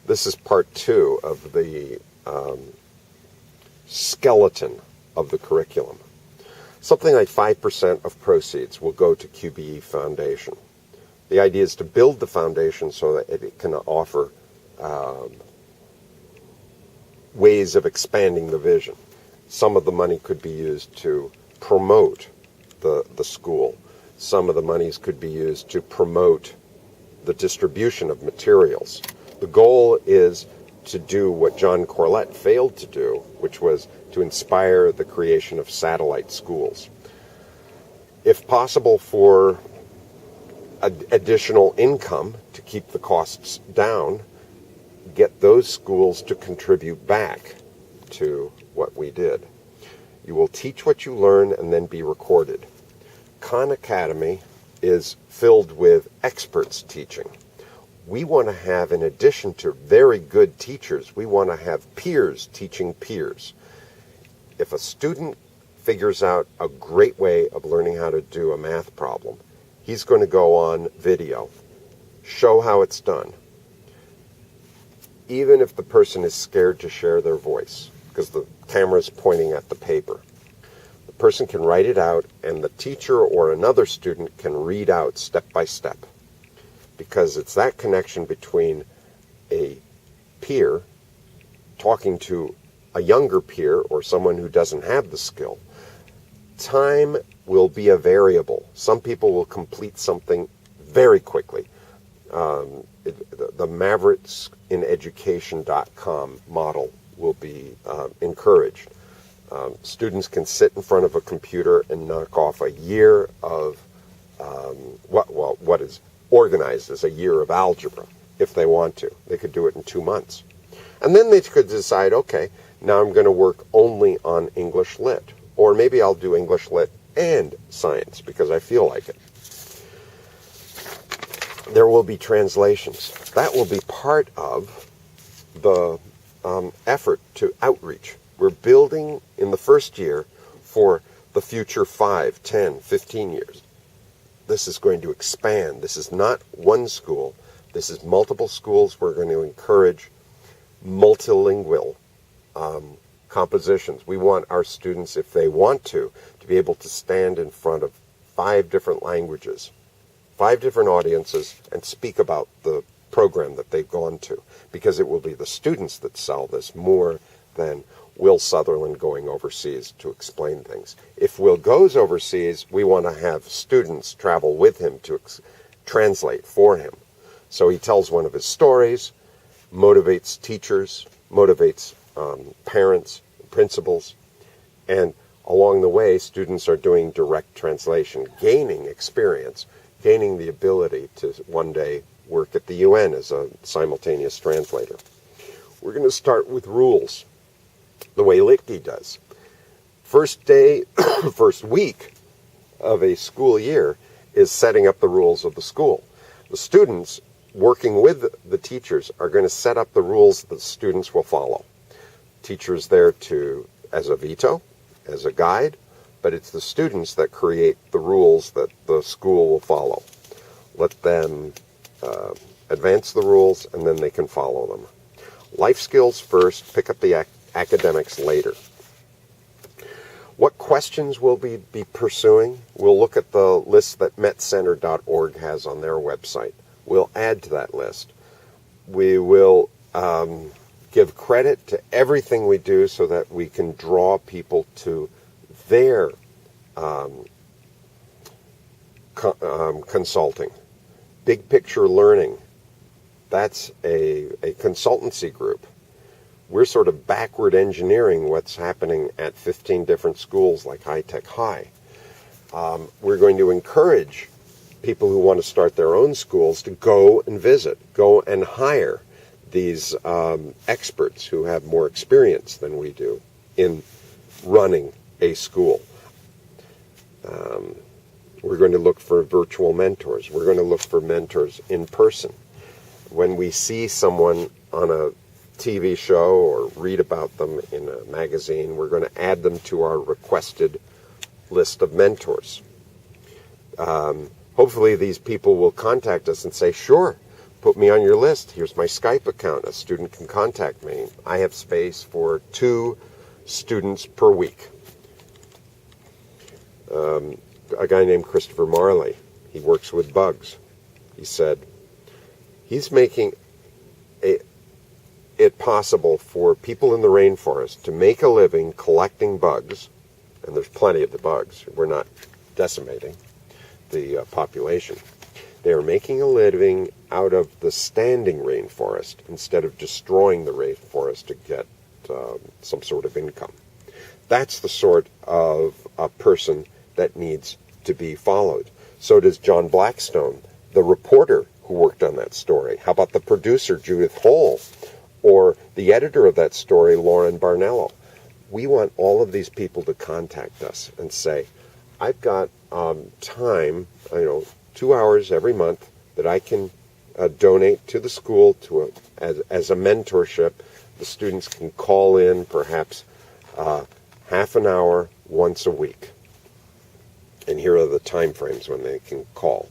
This is part 2 of the skeleton of the curriculum. Something like 5% of proceeds will go to QBE Foundation. The idea is to build the foundation so that it can offer ways of expanding the vision. Some of the money could be used to promote the school. Some of the monies could be used to promote the distribution of materials. The goal is to do what John Corlett failed to do, which was to inspire the creation of satellite schools. If possible, for additional income to keep the costs down, get those schools to contribute back to what we did. You will teach what you learn and then be recorded. Khan Academy is filled with experts teaching. We want to have, in addition to very good teachers, we want to have peers teaching peers. If a student figures out a great way of learning how to do a math problem, he's going to go on video, show how it's done, even if the person is scared to share their voice because the camera's pointing at the paper. The person can write it out, and the teacher or another student can read out step by step, because it's that connection between a peer talking to a younger peer or someone who doesn't have the skill. Time will be a variable. Some people will complete something very quickly. The mavericksineducation.com model will be encouraged. Students can sit in front of a computer and knock off a year of what is organized as a year of algebra if they want to. They could do it in 2 months. And then they could decide, okay, now I'm going to work only on English Lit. Or maybe I'll do English Lit and science because I feel like it. There will be translations. That will be part of the effort to outreach. We're building in the first year for the future 5, 10, 15 years. This is going to expand. This is not one school. This is multiple schools. We're going to encourage multilingual compositions. We want our students, if they want to be able to stand in front of 5 different languages, 5 different audiences, and speak about the program that they've gone to, because it will be the students that sell this more than Will Sutherland going overseas to explain things. If Will goes overseas, we want to have students travel with him to translate for him. So he tells one of his stories, motivates teachers, motivates parents, principals, and along the way, students are doing direct translation, gaining experience, gaining the ability to one day work at the UN as a simultaneous translator. We're going to start with rules, the way Littky does. First day, first week of a school year is setting up the rules of the school. The students, working with the teachers, are going to set up the rules that the students will follow. Teachers there as a veto, as a guide, but it's the students that create the rules that the school will follow. Let them advance the rules, and then they can follow them. Life skills first, pick up the academics later. What questions we'll be pursuing? We'll look at the list that metcenter.org has on their website. We'll add to that list. We will give credit to everything we do so that we can draw people to their consulting. Big Picture Learning, that's a consultancy group. We're sort of backward engineering what's happening at 15 different schools like High Tech High. We're going to encourage people who want to start their own schools to go and visit, go and hire these experts who have more experience than we do in running a school. We're going to look for virtual mentors. We're going to look for mentors in person. When we see someone on a TV show or read about them in a magazine, we're going to add them to our requested list of mentors. Hopefully these people will contact us and say, sure, put me on your list. Here's my Skype account. A student can contact me. I have space for 2 students per week. A guy named Christopher Marley, he works with bugs. He said he's making it possible for people in the rainforest to make a living collecting bugs, and there's plenty of the bugs. We're not decimating the population. They are making a living out of the standing rainforest instead of destroying the rainforest to get some sort of income. That's the sort of a person that needs to be followed. So does John Blackstone, the reporter who worked on that story. How about the producer, Judith Hole, or the editor of that story, Lauren Barnello? We want all of these people to contact us and say, I've got time, 2 hours every month that I can donate to the school as a mentorship. The students can call in perhaps half an hour once a week. And here are the time frames when they can call.